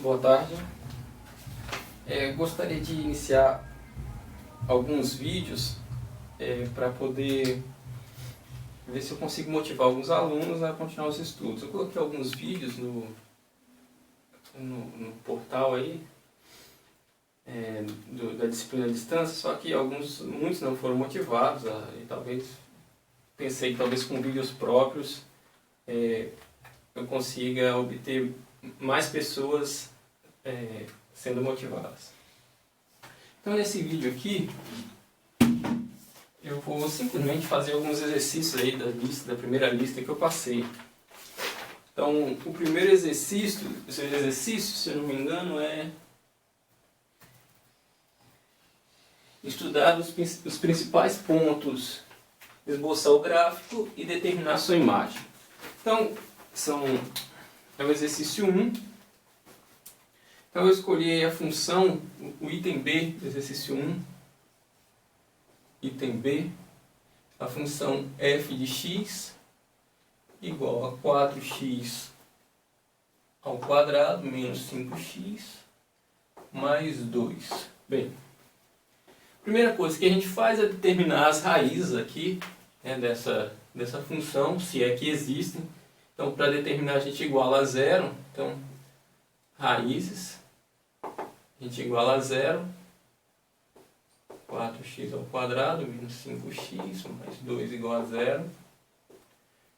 Boa tarde. Gostaria de iniciar alguns vídeos para poder ver se eu consigo motivar alguns alunos a continuar os estudos. Eu coloquei alguns vídeos no portal aí, da disciplina à distância, só que muitos não foram motivados e pensei que talvez com vídeos próprios eu consiga obter mais pessoas sendo motivadas. Então nesse vídeo aqui eu vou simplesmente fazer alguns exercícios aí da primeira lista que eu passei. Então o primeiro exercício, se eu não me engano, é estudar os principais pontos, esboçar o gráfico e determinar sua imagem. Então é o exercício 1. Então eu escolhi a função, o item B do exercício 1, item B, a função f de x igual a 4x ao quadrado menos 5x mais 2. Bem, a primeira coisa que a gente faz é determinar as raízes aqui, dessa função, se é que existem. Então, para determinar, a gente iguala a zero. Então, raízes, a gente iguala a zero. 4x ao quadrado menos 5x mais 2 igual a zero.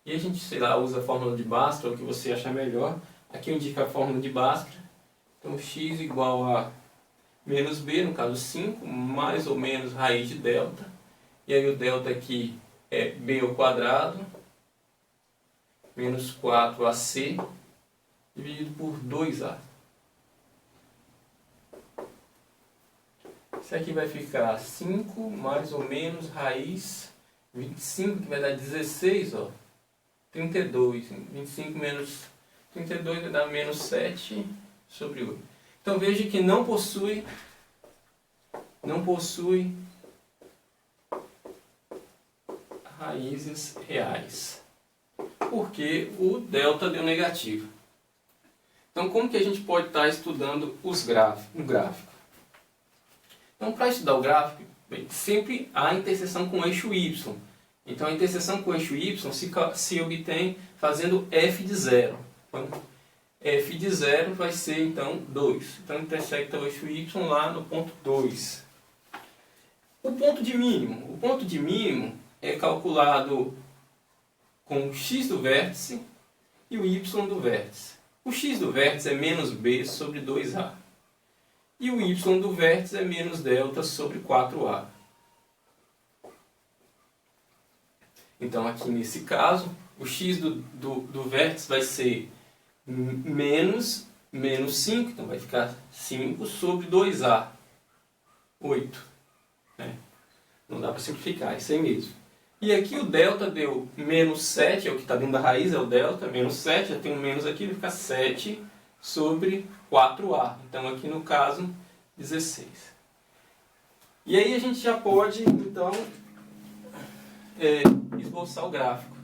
E a gente, usa a fórmula de Bhaskara, o que você achar melhor. Aqui eu indico a fórmula de Bhaskara. Então, x igual a menos b, no caso 5, mais ou menos raiz de delta. E aí o delta aqui é b ao quadrado menos 4ac dividido por 2a. Isso aqui vai ficar 5 mais ou menos raiz 25, que vai dar 16, 32. 25 menos 32 vai dar menos 7 sobre 8. Então veja que não possui raízes reais, porque o delta deu negativo. Então como que a gente pode estar estudando o gráfico? Então para estudar o gráfico, sempre há interseção com o eixo y. Então a interseção com o eixo y se obtém fazendo f de zero. Então, f de zero vai ser então 2. Então intersecta o eixo y lá no ponto 2. O ponto de mínimo. O ponto de mínimo é calculado com o x do vértice e o y do vértice. O x do vértice é menos b sobre 2a. E o y do vértice é menos delta sobre 4a. Então aqui nesse caso, o x do vértice vai ser menos 5, então vai ficar 5 sobre 2a, 8. Não dá para simplificar, isso aí mesmo. E aqui o delta deu menos 7, é o que está dentro da raiz, é o delta, menos 7, já tem um menos aqui, vai ficar 7 sobre 4a. Então aqui no caso, 16. E aí a gente já pode, então, esboçar o gráfico.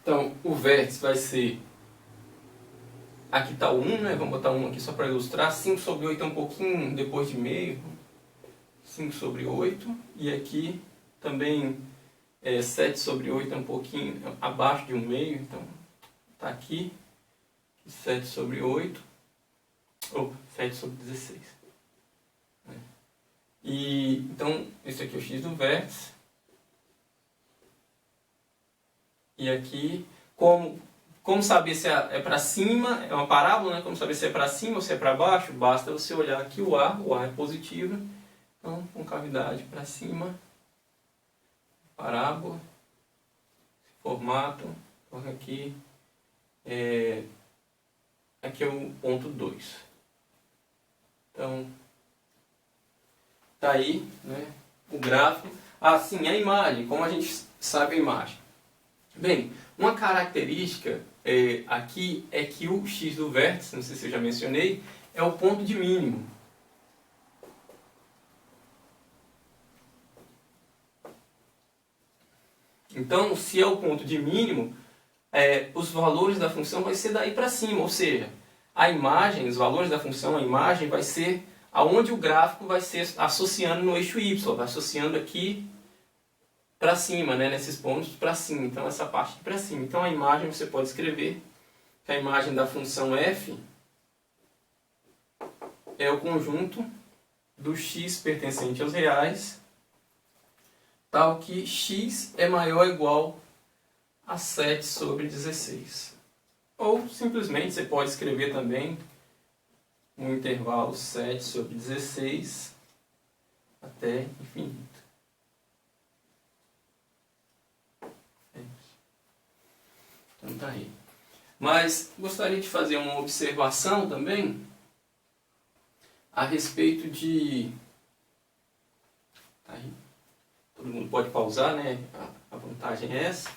Então, o vértice vai ser... Aqui está o 1, vamos botar 1 aqui só para ilustrar. 5 sobre 8 é um pouquinho depois de meio. 5 sobre 8. E aqui também 7 sobre 8 é um pouquinho abaixo de um meio. Então, está aqui. 7 sobre 8. Ou 7 sobre 16. Então, esse aqui é o x do vértice. E aqui, como saber se é para cima, é uma parábola, né? Como saber se é para cima ou se é para baixo? Basta você olhar aqui o A é positivo, então concavidade para cima, parábola, formato, então aqui é o ponto 2. Então, tá aí, né, o gráfico. Sim, a imagem, como a gente sabe a imagem? Bem, uma característica aqui é que o x do vértice, não sei se eu já mencionei, é o ponto de mínimo. Então, se é o ponto de mínimo, os valores da função vai ser daí para cima, ou seja, a imagem, os valores da função, a imagem vai ser aonde o gráfico vai ser associando no eixo y, vai associando aqui para cima, né, nesses pontos para cima, então essa parte aqui para cima. Então a imagem você pode escrever que a imagem da função f é o conjunto do x pertencente aos reais, tal que x é maior ou igual a 7 sobre 16. Ou simplesmente você pode escrever também um intervalo 7 sobre 16 até infinito. É isso. Então tá aí. Mas gostaria de fazer uma observação também a respeito de... Tá aí. Todo mundo pode pausar, né? A vantagem é essa.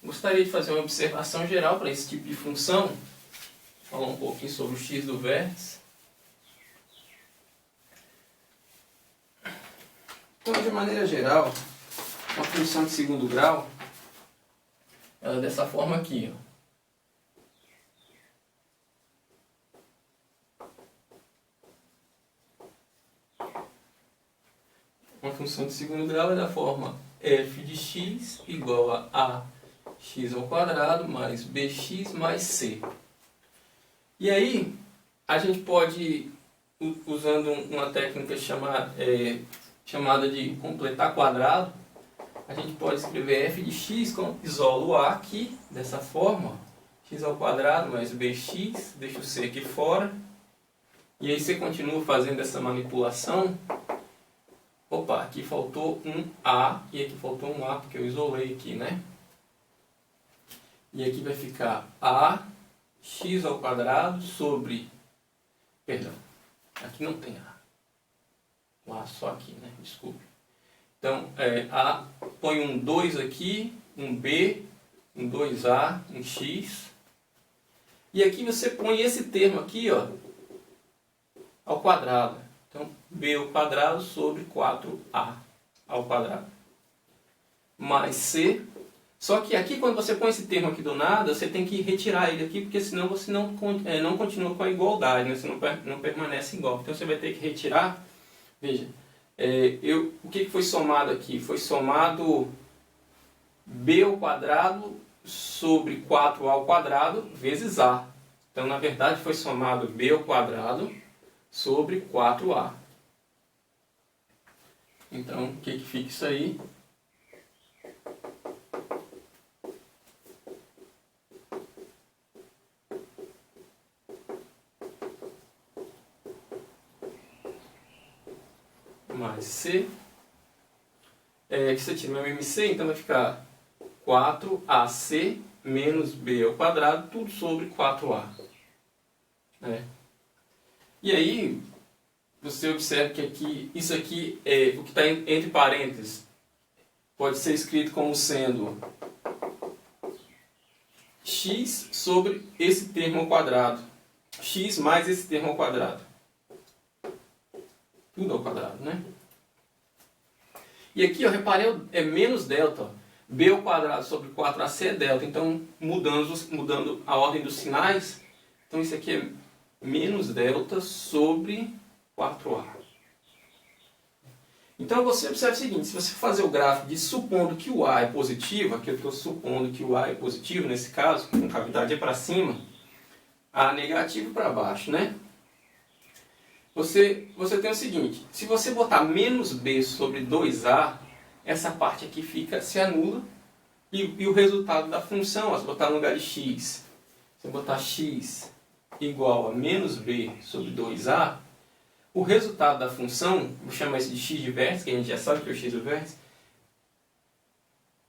Gostaria de fazer uma observação geral para esse tipo de função. Falar um pouquinho sobre o x do vértice. Então, de maneira geral, uma função de segundo grau, ela é dessa forma aqui, ó. Uma função de segundo grau é da forma f de x igual a x ao quadrado mais bx mais c. E aí, a gente pode, usando uma técnica chamada de completar quadrado, a gente pode escrever f de x, isolo o a aqui, dessa forma, x ao quadrado mais bx, deixa o c aqui fora, e aí você continua fazendo essa manipulação. Opa, aqui faltou um a, e aqui faltou um a, porque eu isolei aqui, né? E aqui vai ficar a x ao quadrado sobre... Perdão, aqui não tem a. O a só aqui, né? Desculpe. Então, a, põe um 2 aqui, um b, um 2a, um x. E aqui você põe esse termo aqui, ó, ao quadrado. Então, b ao quadrado sobre 4a ao quadrado. Mais c. Só que aqui, quando você põe esse termo aqui do nada, você tem que retirar ele aqui, porque senão você não continua com a igualdade, né? Você não permanece igual. Então, você vai ter que retirar. Veja, o que foi somado aqui? Foi somado b ao quadrado sobre 4a ao quadrado vezes a. Então, na verdade, foi somado b ao quadrado sobre 4a. Então, o que fica isso aí? Mais c. Aqui você tira meu mc, então vai ficar 4ac menos b ao quadrado, tudo sobre 4a. E aí, você observa que aqui, isso aqui, o que está entre parênteses, pode ser escrito como sendo x sobre esse termo ao quadrado. X mais esse termo ao quadrado. Tudo ao quadrado, né? E aqui, ó, reparei, é menos delta. Ó. B ao quadrado sobre 4ac é delta. Então, mudando a ordem dos sinais, então isso aqui é menos delta sobre 4a. Então, você observa o seguinte, se você fazer o gráfico de supondo que o a é positivo, aqui eu estou supondo que o a é positivo, nesse caso, a cavidade é para cima, a negativo para baixo, né? Você tem o seguinte, se você botar menos b sobre 2a, essa parte aqui se anula, e o resultado da função, ó, se botar no lugar de x, se botar x igual a menos b sobre 2a, o resultado da função, vou chamar isso de x de vértice, que a gente já sabe que é o x do vértice,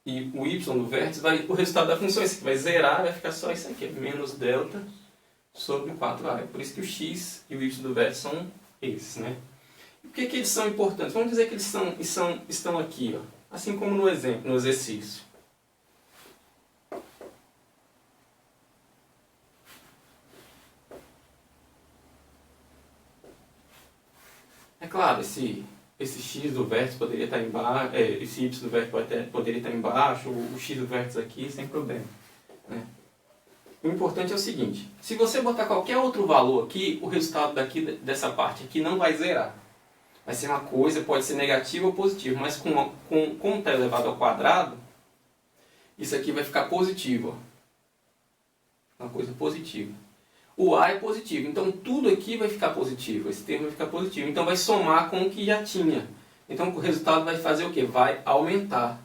e o y do vértice, o resultado da função esse aqui vai zerar, vai ficar só isso aqui, menos delta sobre 4a. É por isso que o x e o y do vértice são esses, né? E por que eles são importantes? Vamos dizer que eles estão aqui, ó, assim como no exemplo, no exercício. É claro, esse esse x do vértice poderia estar embaixo, esse y do vértice poderia estar embaixo, o x do vértice aqui, sem problema, né? O importante é o seguinte, se você botar qualquer outro valor aqui, o resultado dessa parte aqui não vai zerar. Vai ser uma coisa, pode ser negativa ou positiva, mas como está elevado ao quadrado, isso aqui vai ficar positivo, ó. Uma coisa positiva. O A é positivo, então tudo aqui vai ficar positivo, esse termo vai ficar positivo. Então vai somar com o que já tinha. Então o resultado vai fazer o quê? Vai aumentar.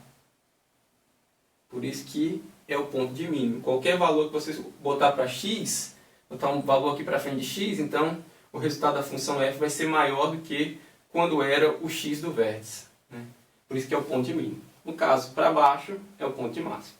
Por isso que é o ponto de mínimo. Qualquer valor que você botar para x, botar um valor aqui para frente de x, então o resultado da função f vai ser maior do que quando era o x do vértice, né? Por isso que é o ponto de mínimo. No caso, para baixo, é o ponto de máximo.